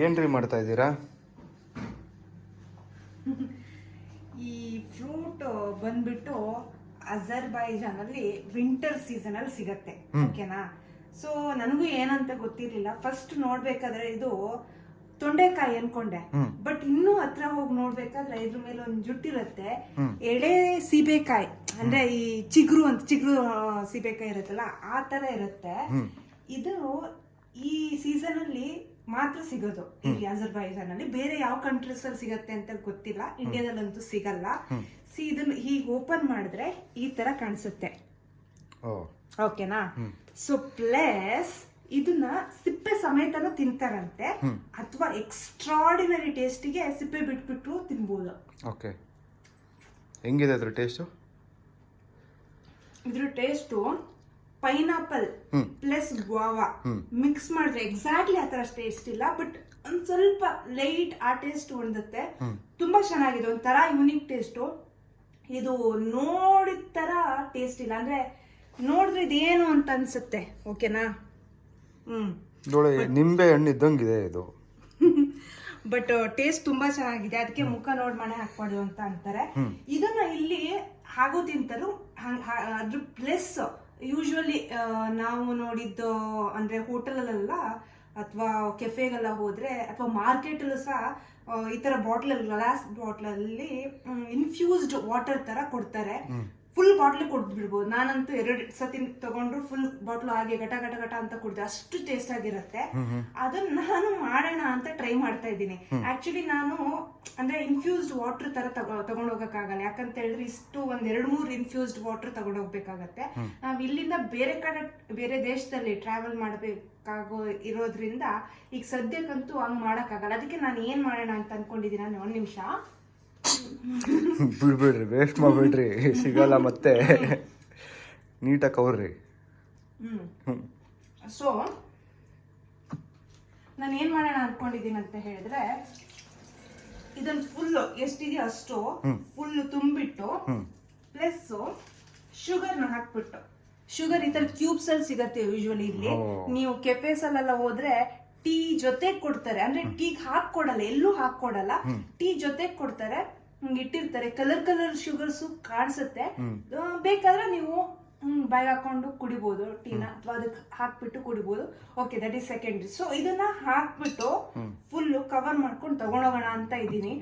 ಏನ್ರಿ ಮಾಡ್ತಾ ಇದ್ದೀರಾ? ಈ ಫ್ರೂಟ್ ಬಂದ್ಬಿಟ್ಟು ಅಜರ್ಬೈಜಾನ್ ಅಲ್ಲಿ ವಿಂಟರ್ ಸೀಸನ್ ಅಲ್ಲಿ ಸಿಗತ್ತೆ. ಓಕೆನಾ? ಸೊ ನನಗೂ ಏನಂತ ಗೊತ್ತಿರ್ಲಿಲ್ಲ. ಫಸ್ಟ್ ನೋಡ್ಬೇಕಾದ್ರೆ ಇದು ತೊಂಡೆಕಾಯಿ ಅನ್ಕೊಂಡೆ, ಬಟ್ ಇನ್ನೂ ಹತ್ರ ಹೋಗಿ ನೋಡ್ಬೇಕಾದ್ರೆ ಇದ್ರ ಮೇಲೆ ಒಂದು ಜುಟ್ಟಿರುತ್ತೆ, ಎಳೆ ಸೀಬೆಕಾಯಿ, ಅಂದ್ರೆ ಈ ಚಿಗುರು ಸೀಬೆಕಾಯಿ ಇರುತ್ತಲ್ಲ ಆ ತರ ಇರುತ್ತೆ. ಇದು ಈ ಸೀಸನ್ ಅಲ್ಲಿ ಮಾತ್ರ ಸಿಗೋದು ಇಲ್ಲಿ ಅಜರ್ಬೈಜಾನ್ ಅಲ್ಲಿ. ಬೇರೆ ಯಾವ ಕಂಟ್ರೀಸ್ ಅಲ್ಲಿ ಸಿಗತ್ತೆ ಅಂತ ಗೊತ್ತಿಲ್ಲ, ಇಂಡಿಯಾದಲ್ಲಂತೂ ಸಿಗಲ್ಲ. ಇದನ್ನ ಹೀಗೆ ಓಪನ್ ಮಾಡಿದ್ರೆ ಈ ತರ ಕಾಣಿಸುತ್ತೆ. ಓಕೆನಾ? ಸೊ ಪ್ಲಸ್ ಇದನ್ನ ಸಿಪ್ಪೆ ಸಮೇತನೂ ತಿಂತಾರಂತೆ, ಅಥವಾ ಎಕ್ಸ್ಟ್ರಾರ್ಡಿನರಿ ಟೇಸ್ಟಿಗೆ ಸಿಪ್ಪೆ ಬಿಟ್ಬಿಟ್ಟು ತಿನ್ಬೋದು. ಓಕೆ, ಹೆಂಗಿದೆ ಅದ್ರ ಟೇಸ್ಟು? ಇದ್ರ taste pineapple plus guava mix ಮಾಡಿದ್ರೆ ಎಕ್ಸಾಕ್ಟ್ಲಿ ಆ ತರ ಟೇಸ್ಟ್ ಇಲ್ಲ, ಬಟ್ ಒಂದ್ ಸ್ವಲ್ಪ ಲೈಟ್ ಆ ಟೇಸ್ಟ್ ಹೊಂದುತ್ತೆ. ತುಂಬಾ ಚೆನ್ನಾಗಿದೆ, ಒಂಥರ ಯೂನಿಕ್ ಟೇಸ್ಟು. ಇದು ನೋಡಿದ ತರ ಟೇಸ್ಟ್ ಇಲ್ಲ, ಅಂದ್ರೆ ನೋಡಿದ್ರೆ ಇದೇನು ಅಂತ ಅನ್ಸುತ್ತೆ. ಓಕೆನಾ? ನೋಡಿ, ನಿಂಬೆ ಹಣ್ಣು ಇದ್ದಂಗಿದೆ ಇದು. ಬಟ್ ಟೇಸ್ಟ್ ತುಂಬಾ ಚೆನ್ನಾಗಿದೆ, ಅದಕ್ಕೆ ಮುಖ ನೋಡ್ ಮನೆ ಹಾಕ್ಬಾರ್ದು ಅಂತ ಅಂತಾರೆ. ಇದನ್ನ ಇಲ್ಲಿ ಹಾಗೂ ತಿಂತರು. ಅದ್ರ ಪ್ಲಸ್ ಯೂಶುವಲಿ ನಾವು ನೋಡಿದ್ದು ಅಂದ್ರೆ ಹೋಟೆಲಲ್ಲ ಅಥವಾ ಕೆಫೆಗೆಲ್ಲ ಹೋದ್ರೆ ಅಥವಾ ಮಾರ್ಕೆಟ್ ಅಲ್ಲೂ ಸಹ ಈ ತರ ಗ್ಲಾಸ್ ಬಾಟ್ಲಲ್ಲಿ ಇನ್ಫ್ಯೂಸ್ಡ್ ವಾಟರ್ ತರ ಕೊಡ್ತಾರೆ. ಫುಲ್ ಬಾಟ್ಲ್ ಕೊಡ್ದು ಬಿಡ್ಬೋದು. ನಾನಂತೂ 2 ಸತಿ ತಗೊಂಡ್ರು ಫುಲ್ ಬಾಟ್ಲು ಹಾಗೆ ಘಟ ಘಟ ಘಟ ಅಂತ ಕುಡ್ದೆ, ಅಷ್ಟು ಟೇಸ್ಟ್ ಆಗಿರುತ್ತೆ. ಅದನ್ನ ನಾನು ಮಾಡೋಣ ಅಂತ ಟ್ರೈ ಮಾಡ್ತಾ ಇದ್ದೀನಿ. ಆಕ್ಚುಲಿ ನಾನು ಅಂದ್ರೆ ಇನ್ಫ್ಯೂಸ್ಡ್ ವಾಟರ್ ತರ ತಗೊಂಡ್ ಹೋಗಕ್ಕಾಗಲ್ಲ, ಯಾಕಂತ ಹೇಳಿದ್ರೆ ಇಷ್ಟು ಒಂದ್ 2-3 ಇನ್ಫ್ಯೂಸ್ಡ್ ವಾಟರ್ ತಗೊಂಡ್ ಹೋಗ್ಬೇಕಾಗತ್ತೆ. ನಾವ್ ಇಲ್ಲಿಂದ ಬೇರೆ ದೇಶದಲ್ಲಿ ಟ್ರಾವೆಲ್ ಮಾಡ್ಬೇಕಾಗೋ ಇರೋದ್ರಿಂದ ಈಗ ಸದ್ಯಕ್ಕಂತೂ ಹಂಗ್ ಮಾಡಕ್ಕಾಗಲ್ಲ. ಅದಕ್ಕೆ ನಾನು ಏನ್ ಮಾಡೋಣ ಅಂತ ಅನ್ಕೊಂಡಿದ್ದೀನಿ. ನಾನು 1 ನಿಮಿಷ ಬಿಡ್ಬೇಡ್ರಿ, ವೇಸ್ಟ್ ಮಾಡ್ಬೇಡ್ರಿ, ಸಿಗಲ್ಲ ಮತ್ತೆ. ನೀಟಾಗಿ ಕವರ್ರಿ. ಸೊ ನಾನು ಏನ್ ಮಾಡೋಣ ಅನ್ಕೊಂಡಿದ್ದೀನಿ ಅಂತ ಹೇಳಿದ್ರೆ, ಇದನ್ನ ಫುಲ್ ಎಷ್ಟಿದೆಯೋ ಅಷ್ಟು ಫುಲ್ ತುಂಬಿಟ್ಟು ಪ್ಲಸ್ ಶುಗರ್ನ ಹಾಕ್ಬಿಟ್ಟು, ಶುಗರ್ ಈ ತರ ಕ್ಯೂಬ್ಸ್ ಅಲ್ಲಿ ಸಿಗತ್ತೆ ಯೂಶುವಲಿ. ಇಲ್ಲಿ ನೀವು ಕೆಫೆಸ್ ಅಲ್ಲೆಲ್ಲ ಹೋದ್ರೆ ಟೀ ಜೊತೆ ಕೊಡ್ತಾರೆ, ಅಂದ್ರೆ ಟೀಗೆ ಹಾಕೊಡಲ್ಲ, ಎಲ್ಲೂ ಹಾಕೊಡಲ್ಲ, ಟೀ ಜೊತೆ ಕೊಡ್ತಾರೆ. ಇಟ್ಟಿರ್ತಾರೆ, ಕಲರ್ ಶುಗರ್ಸ್ ಕಾಣಿಸುತ್ತೆ. ಬೇಕಾದ್ರೆ ನೀವು ಬಾಯ್ ಹಾಕೊಂಡು ಕುಡಿಬಹುದು ಟೀನ, ಅಥವಾ ಅದಕ್ಕೆ ಹಾಕ್ಬಿಟ್ಟು ಕುಡಿಬಹುದು. Okay, that is secondary. So ಇದನ್ನ ಹಾಕ್ಬಿಟ್ಟು ಫುಲ್ ಕವರ್ ಮಾಡ್ಕೊಂಡು ತಗೊಂಡೋಗೋಣ ಅಂತ ಇದ್ದೀನಿ.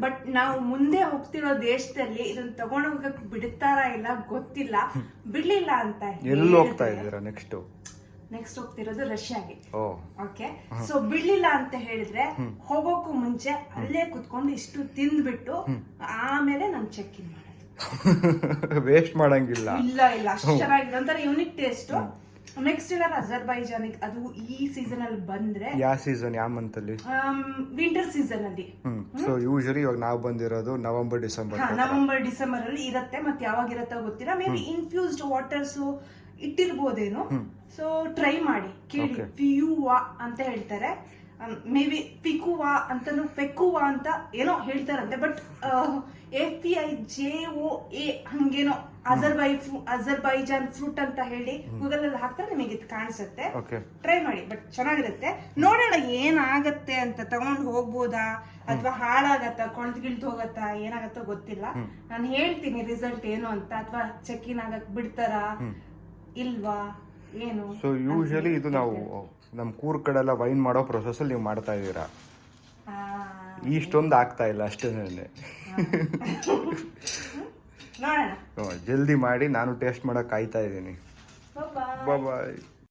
ಬಟ್ ನಾವು ಮುಂದೆ ಹೋಗ್ತಿರೋ ದೇಶದಲ್ಲಿ ಇದನ್ನ ತಗೊಂಡೋಗಕ್ ಬಿಡ್ತಾರಾ ಇಲ್ಲ ಗೊತ್ತಿಲ್ಲ. ಬಿಡ್ಲಿಲ್ಲ ಅಂತ ಎಲ್ಲಿ ಹೋಗ್ತಾ ಇದ್ದೀರಾ ನೆಕ್ಸ್ಟ್ ಹೋಗ್ತಿರೋದು ರಷ್ಯಾಗೆ. ಓಕೆ, ಸೊ ಬಿಡ್ಲಿಲ್ಲ ಅಂತ ಹೇಳಿದ್ರೆ ಹೋಗೋಕ್ಕೂ ಮುಂಚೆ ಅಲ್ಲೇ ಕುತ್ಕೊಂಡು ಇಷ್ಟು ತಿಂದ್ಬಿಟ್ಟು ಆಮೇಲೆ ನಾನು ಚೆಕ್ ಇನ್ ಮಾಡೋದು. ವೇಸ್ಟ್ ಮಾಡಂಗಿಲ್ಲ. ಇಲ್ಲ ಅಷ್ಟು ಚೆನ್ನಾಗಿದೆ, ಒಂಥರ ಯೂನಿಕ್ ಟೇಸ್ಟ್. ನೆಕ್ಸ್ಟ್ ಇಯರ್ ಅಜರ್ಬೈಜಾನಿಗೆ ಅದು ಈ ಸೀಸನ್ ಅಲ್ಲಿ ಬಂದ್ರೆ, ಯಾವ ಸೀಸನ್, ಯಾವ ಮಂತ್ ಅಲ್ಲಿ? ವಿಂಟರ್ ಸೀಸನ್ ಅಲ್ಲಿ. ಸೊ ಯೂಶಲಿ ಇವಾಗ ನಾವು ಬಂದಿರೋದು ನವೆಂಬರ್ ಡಿಸೆಂಬರ್ ಅಲ್ಲಿ ಇರುತ್ತೆ. ಮತ್ತೆ ಯಾವಾಗ ಇರತ್ತೋ ಗೊತ್ತಿಲ್ಲ. ಮೇ ಬಿ ಇನ್ಫ್ಯೂಸ್ಡ್ ವಾಟರ್ಸ್ ಇಟ್ಟಿರ್ಬೋದೇನೋ. ಸೊ ಟ್ರೈ ಮಾಡಿ ಕೇಳಿ. ಫಿಯುವಾ ಅಂತ ಹೇಳ್ತಾರೆ, ಮೇ ಬಿ ಫಿಕುವಾ ಅಂತಾನು, ಫೆಕುವಾ ಅಂತ ಏನೋ ಹೇಳ್ತಾರಂತೆ. ಬಟ್ FEIJOA ಹಂಗೇನೋ ಅಜರ್ಬೈಜಾನ್ ಫ್ರೂಟ್ ಅಂತ ಹೇಳಿ ಗೂಗಲ್ ಅಲ್ಲಿ ಹಾಕ್ತಾರೆ, ನಿಮಗೆ ಇದು ಕಾಣಿಸುತ್ತೆ. ಟ್ರೈ ಮಾಡಿ, ಬಟ್ ಚೆನ್ನಾಗಿರುತ್ತೆ. ನೋಡೋಣ ಏನಾಗತ್ತೆ ಅಂತ. ತಗೊಂಡು ಹೋಗ್ಬೋದಾ ಅಥವಾ ಹಾಳಾಗತ್ತಾ, ಕೊಳ್ತು ಹೋಗತ್ತಾ, ಏನಾಗತ್ತೋ ಗೊತ್ತಿಲ್ಲ. ನಾನು ಹೇಳ್ತೀನಿ ರಿಸಲ್ಟ್ ಏನು ಅಂತ, ಅಥವಾ ಚೆಕ್ ಇನ್ ಆಗಕ್ ಬಿಡ್ತಾರಾ ಇಲ್ವಾ ಏನು. ಸೊ ಯೂಶಲಿ ಇದು ನಾವು ನಮ್ಮ ಕೂರ್ಗ್ ಕಡೆ ಎಲ್ಲ ವೈನ್ ಮಾಡೋ ಪ್ರೊಸೆಸ್ ಅಲ್ಲಿ ನೀವು ಮಾಡ್ತಾ ಇದ್ದೀರಾ. ಇಷ್ಟೊಂದು ಆಗ್ತಾ ಇಲ್ಲ ಅಷ್ಟೇ. ಜಲ್ದಿ ಮಾಡಿ, ನಾನು ಟೇಸ್ಟ್ ಮಾಡಕ್ ಕಾಯ್ತಾ ಇದ್ದೀನಿ. ಬಾಯ್.